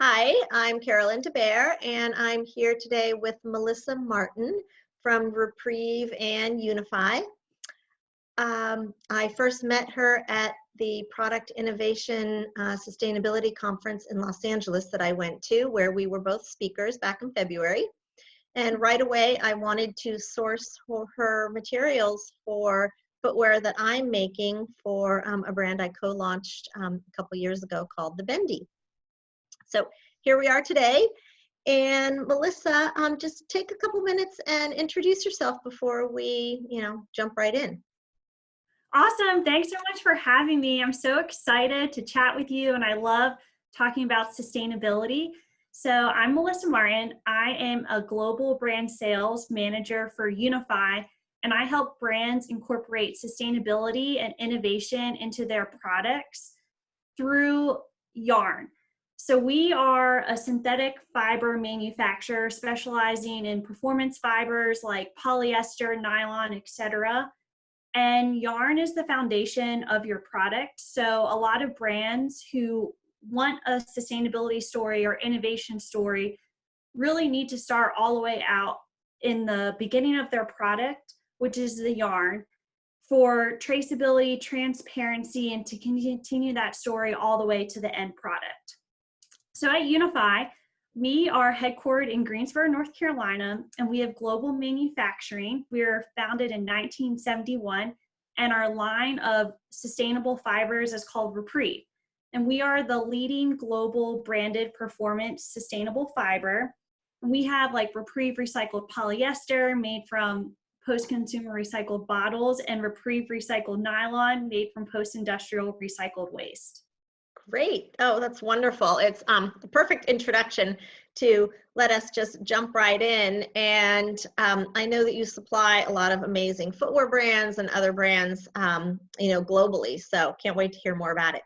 Hi, I'm Carolyn Baere, and I'm here today with Melissa Martin from Repreve and Unifi. I first met her at the Product Innovation Sustainability Conference in Los Angeles that I went to, where we were both speakers back in February. And right away, I wanted to source for her materials for footwear that I'm making for a brand I co-launched a couple years ago called the Bendy. So here we are today. And Melissa, just take a couple minutes and introduce yourself before we, jump right in. Awesome. Thanks so much for having me. I'm so excited to chat with you, and I love talking about sustainability. So I'm Melissa Martin. I am a global brand sales manager for Unifi, and I help brands incorporate sustainability and innovation into their products through yarn. So we are a synthetic fiber manufacturer specializing in performance fibers like polyester, nylon, etc. And yarn is the foundation of your product. So a lot of brands who want a sustainability story or innovation story really need to start all the way out in the beginning of their product, which is the yarn, for traceability, transparency, and to continue that story all the way to the end product. So at Unifi, we are headquartered in Greensboro, North Carolina, and we have global manufacturing. We were founded in 1971, and our line of sustainable fibers is called Repreve. And we are the leading global branded performance sustainable fiber. And we have like Repreve recycled polyester made from post-consumer recycled bottles, and Repreve recycled nylon made from post-industrial recycled waste. Great. Oh, that's wonderful. It's the perfect introduction to let us just jump right in. And I know that you supply a lot of amazing footwear brands and other brands, globally. So can't wait to hear more about it.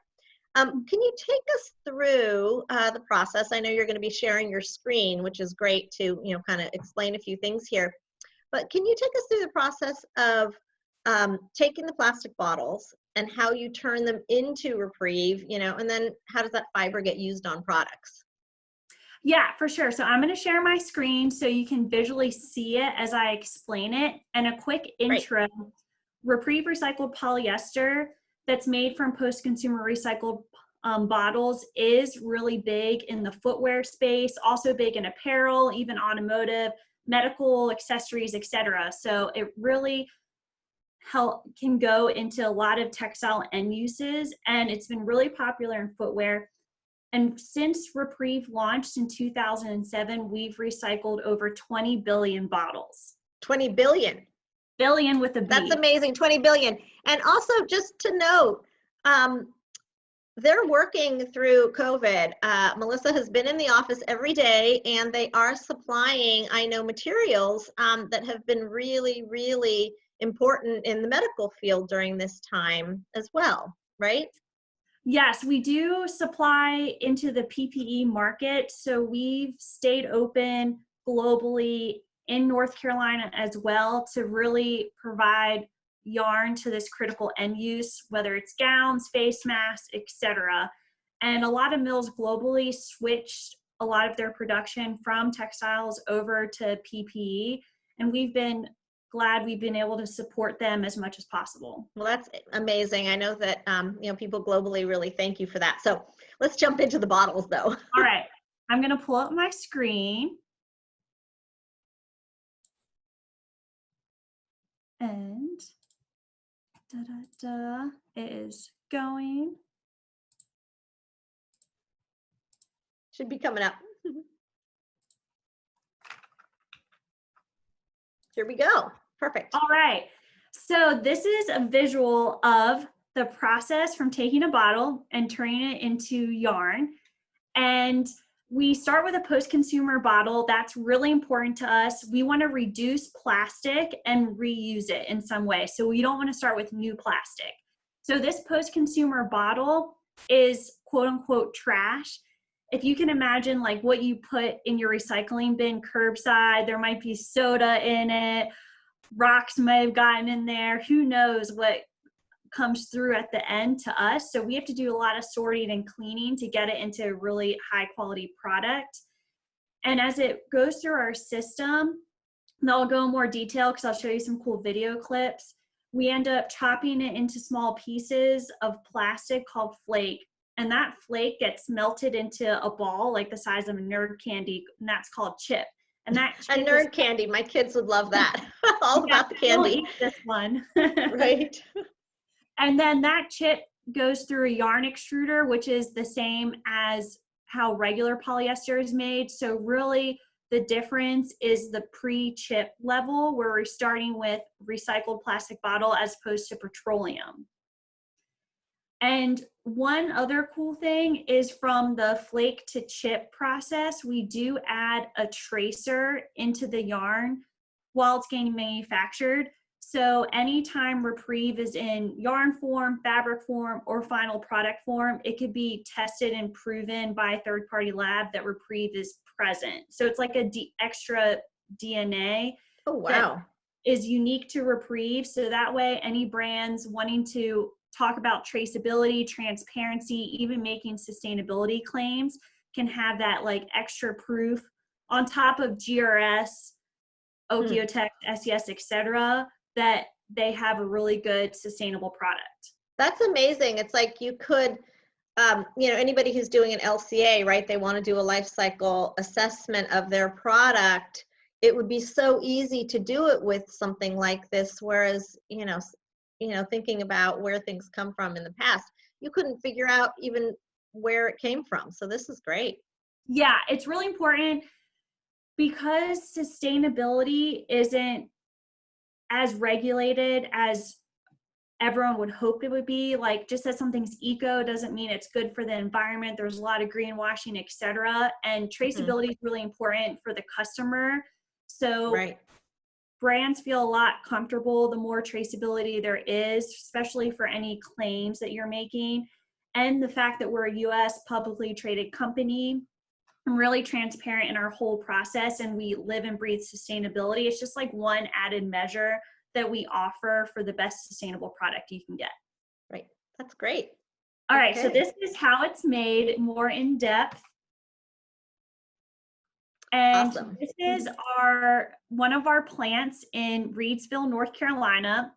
Can you take us through the process? I know you're going to be sharing your screen, which is great to, kind of explain a few things here. But can you take us through the process of taking the plastic bottles and how you turn them into Repreve, and then how does that fiber get used on products? Yeah, for sure. So I'm going to share my screen so you can visually see it as I explain it. And a quick intro. Great. Repreve recycled polyester that's made from post-consumer recycled bottles is really big in the footwear space, also big in apparel, even automotive, medical, accessories, etc. So it really can go into a lot of textile end uses, and it's been really popular in footwear. And since Repreve launched in 2007, we've recycled over 20 billion bottles. 20 billion. Billion with a B. That's amazing, 20 billion. And also just to note, they're working through COVID. Melissa has been in the office every day, and they are supplying, I know, materials that have been really, really important in the medical field during this time as well, right? Yes, we do supply into the PPE market. So we've stayed open globally in North Carolina as well to really provide yarn to this critical end use, whether it's gowns, face masks, etc. And a lot of mills globally switched a lot of their production from textiles over to PPE. And we've been glad we've been able to support them as much as possible. Well, that's amazing. I know that people globally really thank you for that. So let's jump into the bottles though. All right, I'm going to pull up my screen. And it is going. Should be coming up. Here we go. Perfect. All right. So this is a visual of the process from taking a bottle and turning it into yarn. And we start with a post-consumer bottle. That's really important to us. We want to reduce plastic and reuse it in some way. So we don't want to start with new plastic. So this post-consumer bottle is quote unquote trash. If you can imagine like what you put in your recycling bin curbside, there might be soda in it, rocks may have gotten in there, who knows what comes through at the end to us. So we have to do a lot of sorting and cleaning to get it into a really high quality product. And as it goes through our system, and I'll go in more detail because I'll show you some cool video clips. We end up chopping it into small pieces of plastic called flake. And that flake gets melted into a ball like the size of a nerd candy, and that's called chip. And that A chip nerd candy. My kids would love that. All yeah, about the we'll candy. eat this one. Right. And then that chip goes through a yarn extruder, which is the same as how regular polyester is made. So really the difference is the pre-chip level, where we're starting with recycled plastic bottle as opposed to petroleum. And one other cool thing is from the flake to chip process, we do add a tracer into the yarn while it's getting manufactured. So anytime Repreve is in yarn form, fabric form, or final product form, it could be tested and proven by a third-party lab that Repreve is present. So it's like a extra DNA Oh, that wow. is unique to Repreve. So that way any brands wanting to talk about traceability, transparency, even making sustainability claims can have that like extra proof on top of GRS, Okeotech, SES, etc., that they have a really good sustainable product. That's amazing. It's like you could, anybody who's doing an LCA, right? They want to do a life cycle assessment of their product. It would be so easy to do it with something like this. Whereas, thinking about where things come from in the past, you couldn't figure out even where it came from. So this is great. Yeah, it's really important because sustainability isn't as regulated as everyone would hope it would be. Like, just that something's eco doesn't mean it's good for the environment. There's a lot of greenwashing, etc. And traceability is really important for the customer. So Right. brands feel a lot comfortable the more traceability there is, especially for any claims that you're making. And the fact that we're a US publicly traded company, I'm really transparent in our whole process, and we live and breathe sustainability. It's just like one added measure that we offer for the best sustainable product you can get. Right. That's great. All right, so Okay. this is how it's made more in depth. And Awesome. this is one of our plants in Reidsville, North Carolina.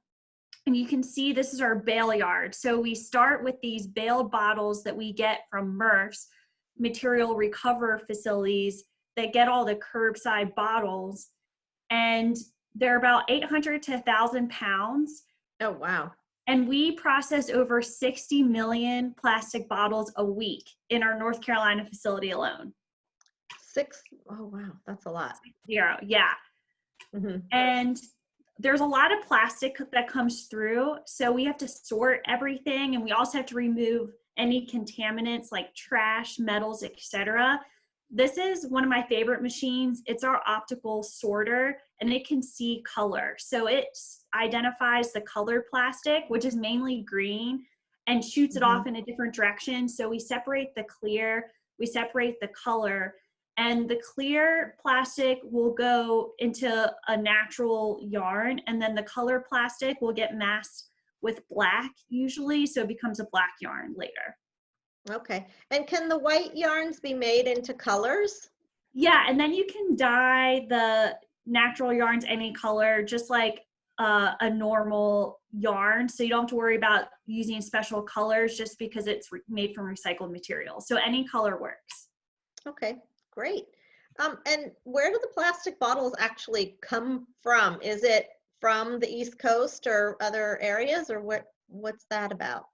And you can see this is our bale yard. So we start with these baled bottles that we get from MRFs, material recover facilities, that get all the curbside bottles. And they're about 800 to 1,000 pounds. Oh, wow. And we process over 60 million plastic bottles a week in our North Carolina facility alone. Oh, wow. That's a lot. 0, yeah. Mm-hmm. And there's a lot of plastic that comes through. So we have to sort everything. And we also have to remove any contaminants like trash, metals, etc. This is one of my favorite machines. It's our optical sorter, and it can see color. So it identifies the colored plastic, which is mainly green, and shoots it off in a different direction. So we separate the clear, we separate the color, and the clear plastic will go into a natural yarn, and then the color plastic will get masked with black usually, so it becomes a black yarn later. Okay. And can the white yarns be made into colors? Yeah, and then you can dye the natural yarns any color, just like a normal yarn. So you don't have to worry about using special colors just because it's made from recycled material. So any color works. Okay, great. And where do the plastic bottles actually come from? Is it from the East Coast or other areas, or what's that about?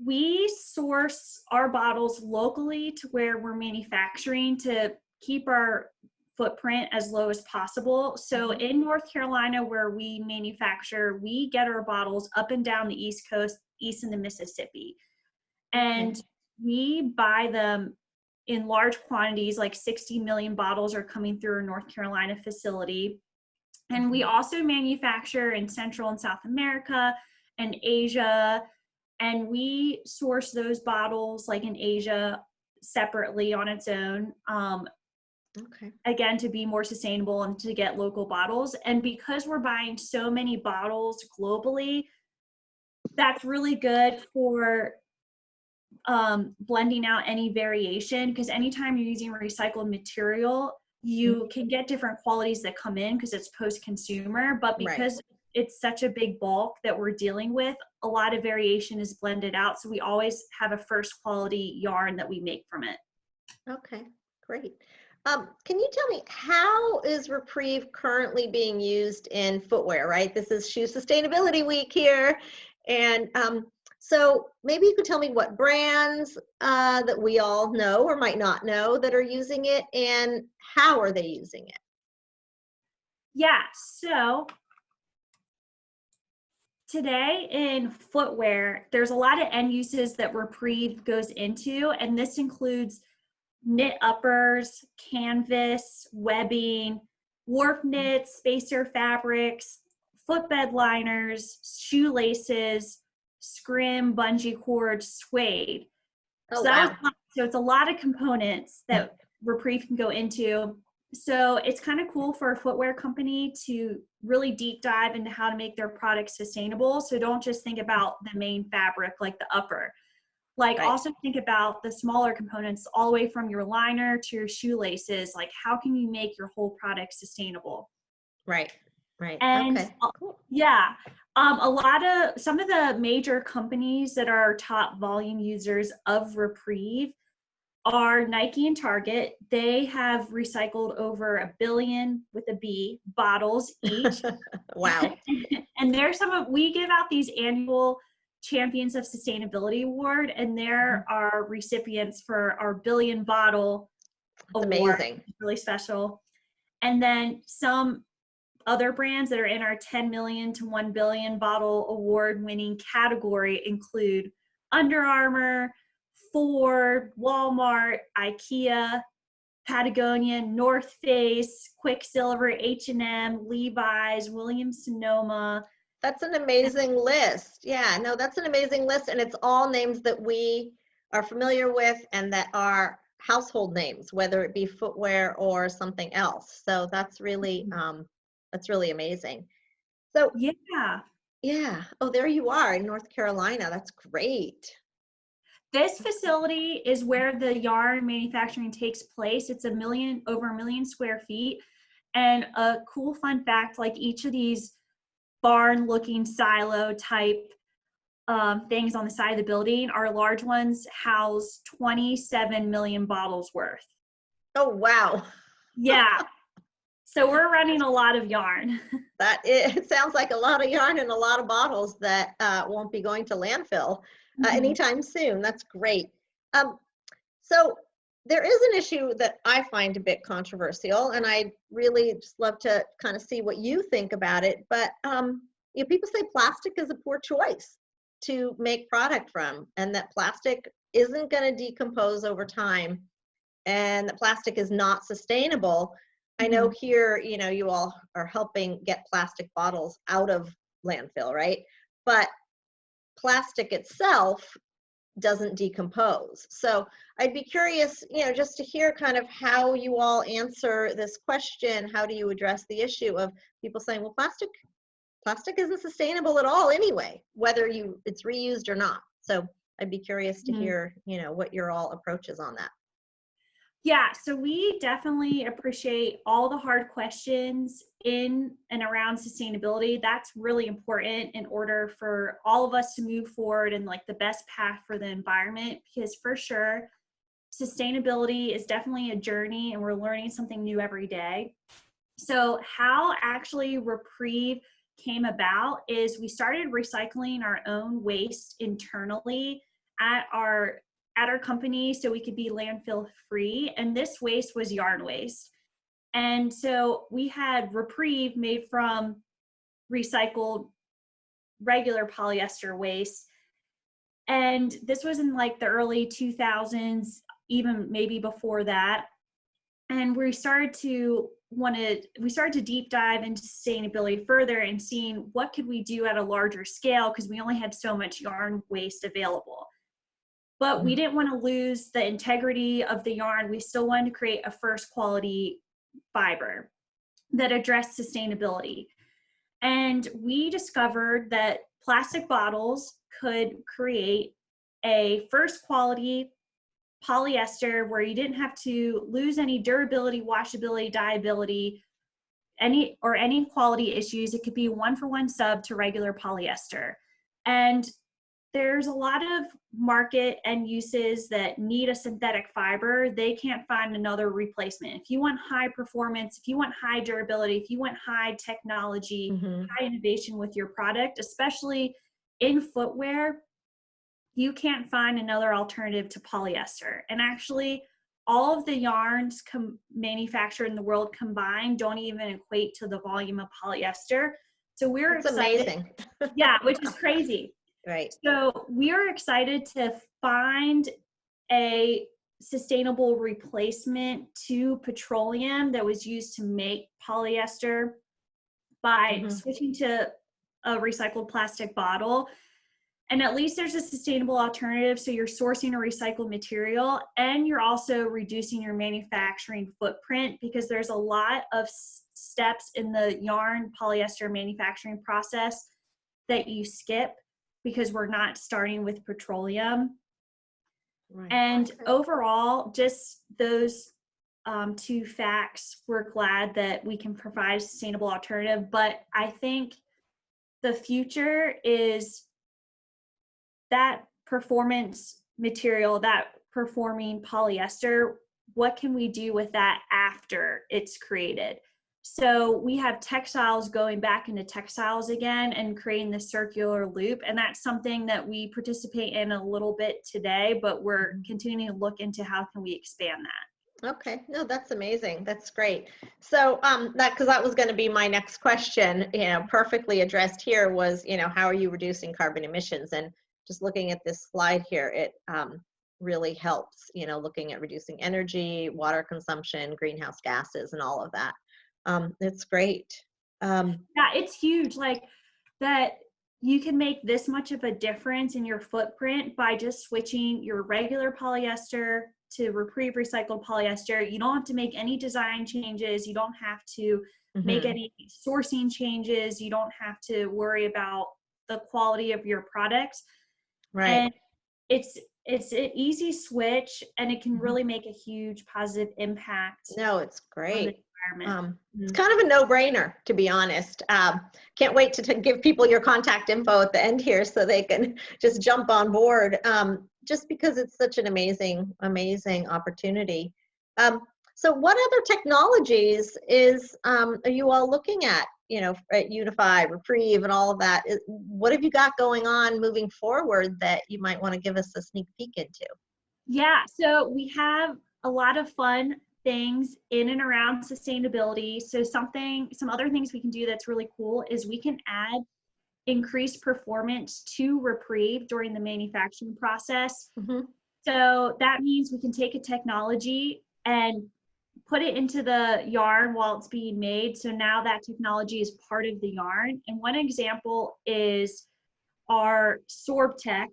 We source our bottles locally to where we're manufacturing to keep our footprint as low as possible. So in North Carolina, where we manufacture, we get our bottles up and down the East Coast, east in the Mississippi. And we buy them in large quantities, like 60 million bottles are coming through our North Carolina facility. And we also manufacture in Central and South America and Asia. And we source those bottles like in Asia separately on its own. Again, to be more sustainable and to get local bottles. And because we're buying so many bottles globally, that's really good for blending out any variation, because anytime you're using recycled material, you can get different qualities that come in because it's post-consumer, but Right. because it's such a big bulk that we're dealing with, a lot of variation is blended out. So we always have a first quality yarn that we make from it. Okay, great. Can you tell me, how is Repreve currently being used in footwear, right? This is Shoe Sustainability Week here. And so maybe you could tell me what brands that we all know or might not know that are using it, and how are they using it? Yeah, so today in footwear, there's a lot of end uses that Repreve goes into, and this includes knit uppers, canvas, webbing, warp knits, spacer fabrics, footbed liners, shoelaces, scrim, bungee cord, suede. Oh, So that was wow. so it's a lot of components that Repreve can go into. So it's kind of cool for a footwear company to really deep dive into how to make their products sustainable. So don't just think about the main fabric like the upper. Like Right, also think about the smaller components all the way from your liner to your shoelaces. Like how can you make your whole product sustainable? right, right. And Okay, cool. yeah, some of the major companies that are top volume users of Repreve are Nike and Target. They have recycled over 1 billion with a B bottles each. Wow. And there's we give out these annual Champions of Sustainability Award, and there are recipients for our billion bottle It's award, amazing. really special. And then some other brands that are in our 10 million to 1 billion bottle award winning category include Under Armour, Ford, Walmart, IKEA, Patagonia, North Face, Quicksilver, H&M, Levi's, Williams Sonoma. That's an amazing list. Yeah, no, that's an amazing list. And it's all names that we are familiar with and that are household names, whether it be footwear or something else. So that's really amazing. So Yeah. yeah. Oh, there you are in North Carolina. That's great. This facility is where the yarn manufacturing takes place. It's over 1 million square feet. And a cool fun fact, like each of these barn looking silo type things on the side of the building, our large ones house 27 million bottles worth. Oh, wow. Yeah. So we're running a lot of yarn. It sounds like a lot of yarn and a lot of bottles that won't be going to landfill Mhm. anytime soon. That's great. Um, so there is an issue that I find a bit controversial, and I'd really just love to kind of see what you think about it. But people say plastic is a poor choice to make product from, and that plastic isn't going to decompose over time, and that plastic is not sustainable. I know Mhm. here, you all are helping get plastic bottles out of landfill, right? But plastic itself doesn't decompose. So I'd be curious, just to hear kind of how you all answer this question. How do you address the issue of people saying, well, plastic isn't sustainable at all anyway, whether it's reused or not. So I'd be curious to Mhm. hear, what your all approach is on that. Yeah, so we definitely appreciate all the hard questions in and around sustainability. That's really important in order for all of us to move forward in like the best path for the environment, because for sure, sustainability is definitely a journey and we're learning something new every day. So, how actually Repreve came about is we started recycling our own waste internally at our company so we could be landfill free, and this waste was yarn waste. And so we had Repreve made from recycled regular polyester waste, and this was in like the early 2000s, even maybe before that. And we started to deep dive into sustainability further and seeing what could we do at a larger scale, because we only had so much yarn waste available. But we didn't want to lose the integrity of the yarn. We still wanted to create a first quality fiber that addressed sustainability. And we discovered that plastic bottles could create a first quality polyester where you didn't have to lose any durability, washability, dyeability, any quality issues. It could be 1-for-1 sub to regular polyester. And there's a lot of market and uses that need a synthetic fiber. They can't find another replacement. If you want high performance, if you want high durability, if you want high technology, high innovation with your product, especially in footwear, you can't find another alternative to polyester. And actually, all of the yarns manufactured in the world combined don't even equate to the volume of polyester. So we're That's excited. amazing. Yeah, which is crazy. Right. So we are excited to find a sustainable replacement to petroleum that was used to make polyester by switching to a recycled plastic bottle. And at least there's a sustainable alternative. So you're sourcing a recycled material and you're also reducing your manufacturing footprint, because there's a lot of steps in the yarn polyester manufacturing process that you skip because we're not starting with petroleum. Right. And overall, just those two facts, we're glad that we can provide a sustainable alternative. But I think the future is that performance material, that performing polyester. What can we do with that after it's created? So we have textiles going back into textiles again and creating the circular loop. And that's something that we participate in a little bit today, but we're continuing to look into how can we expand that. Okay, no, that's amazing. That's great. So because that was going to be my next question, perfectly addressed here was, how are you reducing carbon emissions? And just looking at this slide here, it really helps, looking at reducing energy, water consumption, greenhouse gases, and all of that. It's great. Yeah, it's huge. Like that you can make this much of a difference in your footprint by just switching your regular polyester to Repreve recycled polyester. You don't have to make any design changes. You don't have to make any sourcing changes. You don't have to worry about the quality of your product. Right. And it's an easy switch, and it can really make a huge positive impact. No, it's great. Environment. It's kind of a no-brainer, to be honest. Can't wait to give people your contact info at the end here so they can just jump on board, just because it's such an amazing opportunity. So what other technologies are you all looking at, at Unifi, Repreve, and all of that? What have you got going on moving forward that you might want to give us a sneak peek into? Yeah, so we have a lot of fun things in and around sustainability. So some other things we can do that's really cool is we can add increased performance to Repreve during the manufacturing process. So that means we can take a technology and put it into the yarn while it's being made. So now that technology is part of the yarn. And one example is our SorbTech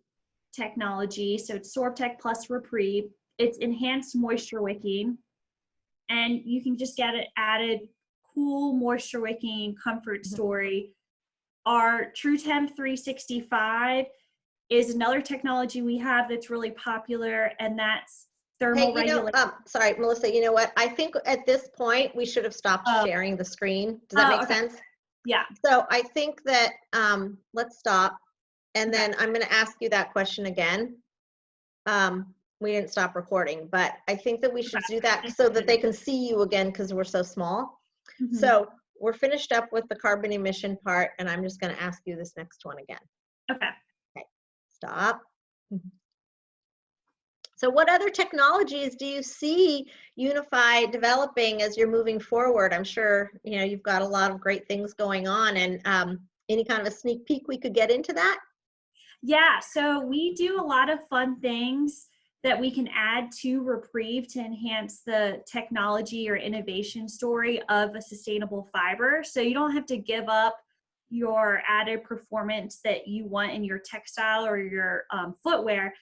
technology. So it's SorbTech plus Repreve. It's enhanced moisture wicking. And you can just get it added cool moisture wicking comfort story. Our TrueTemp 365 is another technology we have that's really popular, and that's thermal regulation. Sorry, Melissa, you know what? I think at this point we should have stopped sharing the screen. Does that make sense? Yeah. So I think that let's stop, and then I'm going to ask you that question again. We didn't stop recording, but I think that we should do that so that they can see you again because we're so small. So we're finished up with the carbon emission part, and I'm just going to ask you this next one again. Okay. Stop. So what other technologies do you see Unifi developing as you're moving forward? I'm sure, you've got a lot of great things going on, and any kind of a sneak peek we could get into that? Yeah, so we do a lot of fun things that we can add to Repreve to enhance the technology or innovation story of a sustainable fiber. So you don't have to give up your added performance that you want in your textile or your footwear.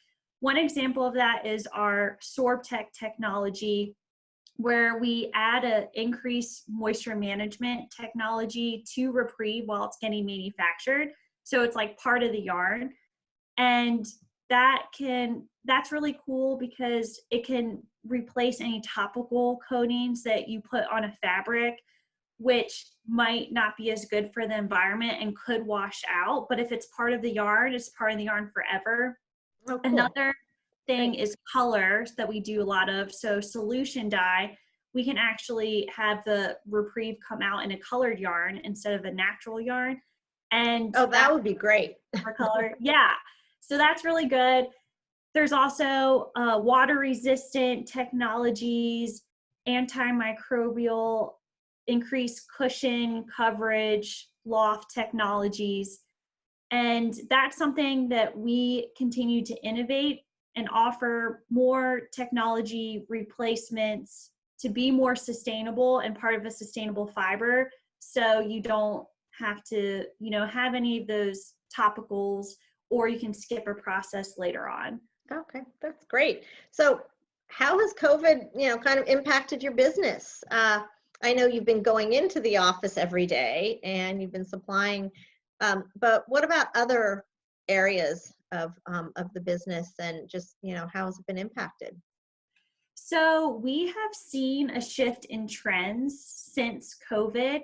One example of that is our SorbTech technology, where we add an increased moisture management technology to Repreve while it's getting manufactured. So it's like part of the yarn. And that's really cool because it can replace any topical coatings that you put on a fabric, which might not be as good for the environment and could wash out. But if it's part of the yarn, it's part of the yarn forever. Oh, cool. Another thing Great. is colors that we do a lot of. So solution dye, we can actually have the Repreve come out in a colored yarn instead of a natural yarn. And Oh, that that would be great. for color. Yeah. So that's really good. There's also water resistant technologies, antimicrobial, increased cushion coverage, loft technologies. And that's something that we continue to innovate and offer more technology replacements to be more sustainable and part of a sustainable fiber. So you don't have to, have any of those topicals, or you can skip a process later on. Okay, that's great. So how has COVID, kind of impacted your business? I know you've been going into the office every day and you've been supplying, but what about other areas of the business and just, how has it been impacted? So we have seen a shift in trends since COVID,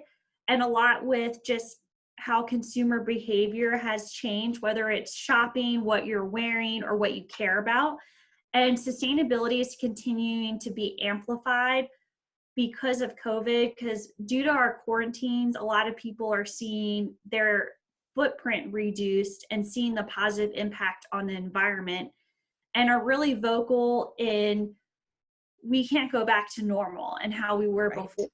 and a lot with just how consumer behavior has changed, whether it's shopping, what you're wearing, or what you care about. And sustainability is continuing to be amplified because of COVID, because due to our quarantines, a lot of people are seeing their footprint reduced and seeing the positive impact on the environment, and are really vocal in we can't go back to normal and how we were Right. before.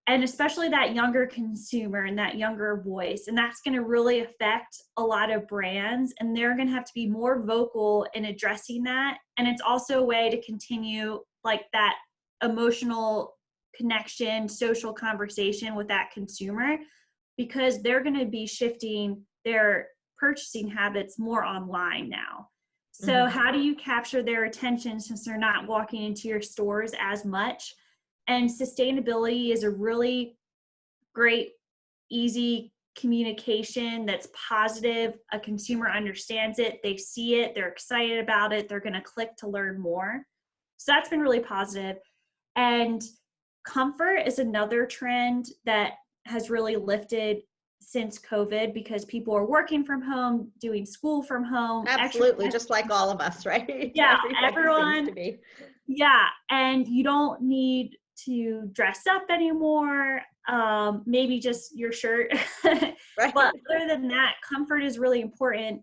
And especially that younger consumer and that younger voice. And that's going to really affect a lot of brands. And they're going to have to be more vocal in addressing that. And it's also a way to continue like that emotional connection, social conversation with that consumer, because they're going to be shifting their purchasing habits more online now. So Mhm. how do you capture their attention since they're not walking into your stores as much? And sustainability is a really great, easy communication that's positive. A consumer understands it, they see it, they're excited about it, they're going to click to learn more. So that's been really positive. And comfort is another trend that has really lifted since COVID because people are working from home, doing school from home, Absolutely, just like all of us, right? yeah, Everybody seems to everyone. be. Yeah, and you don't need to dress up anymore. Maybe just your shirt. Right. But other than that, comfort is really important.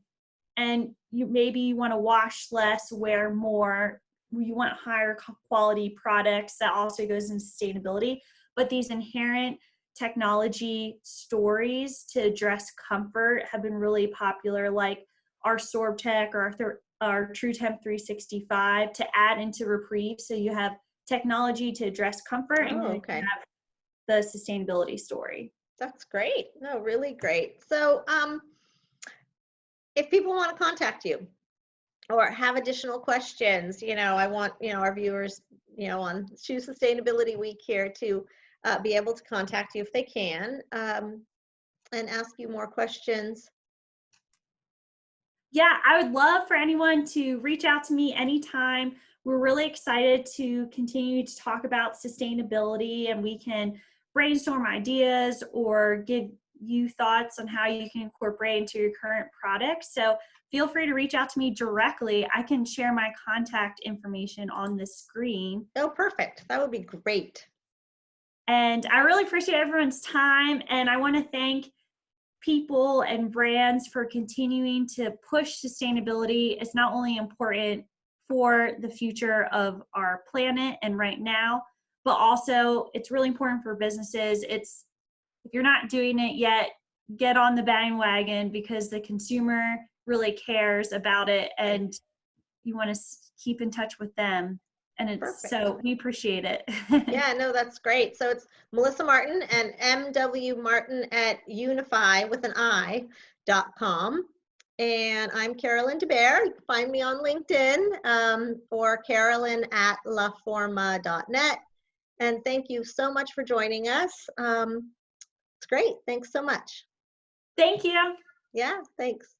And you want to wash less, wear more. You want higher quality products. That also goes in sustainability. But these inherent technology stories to address comfort have been really popular, like our SorbTech or our TrueTemp 365 to add into Repreve. So you have technology to address comfort and Oh, then you okay. have the sustainability story. That's great. No, really great. So, if people want to contact you or have additional questions, I want, our viewers, on Shoe Sustainability Week here to be able to contact you if they can, and ask you more questions. Yeah, I would love for anyone to reach out to me anytime. We're really excited to continue to talk about sustainability, and we can brainstorm ideas or give you thoughts on how you can incorporate into your current products. So feel free to reach out to me directly. I can share my contact information on the screen. Oh, perfect. That would be great. And I really appreciate everyone's time, and I want to thank people and brands for continuing to push sustainability. It's not only important for the future of our planet and right now, but also it's really important for businesses. If you're not doing it yet, get on the bandwagon because the consumer really cares about it and you want to keep in touch with them. And Perfect. so we appreciate it. Yeah, no, that's great. So it's Melissa Martin and MW Martin at Unifi with an I.com. And I'm Carolyn Baere. You can find me on LinkedIn, or Carolyn at laforma.net. And thank you so much for joining us. It's great. Thanks so much. Thank you. Yeah, thanks.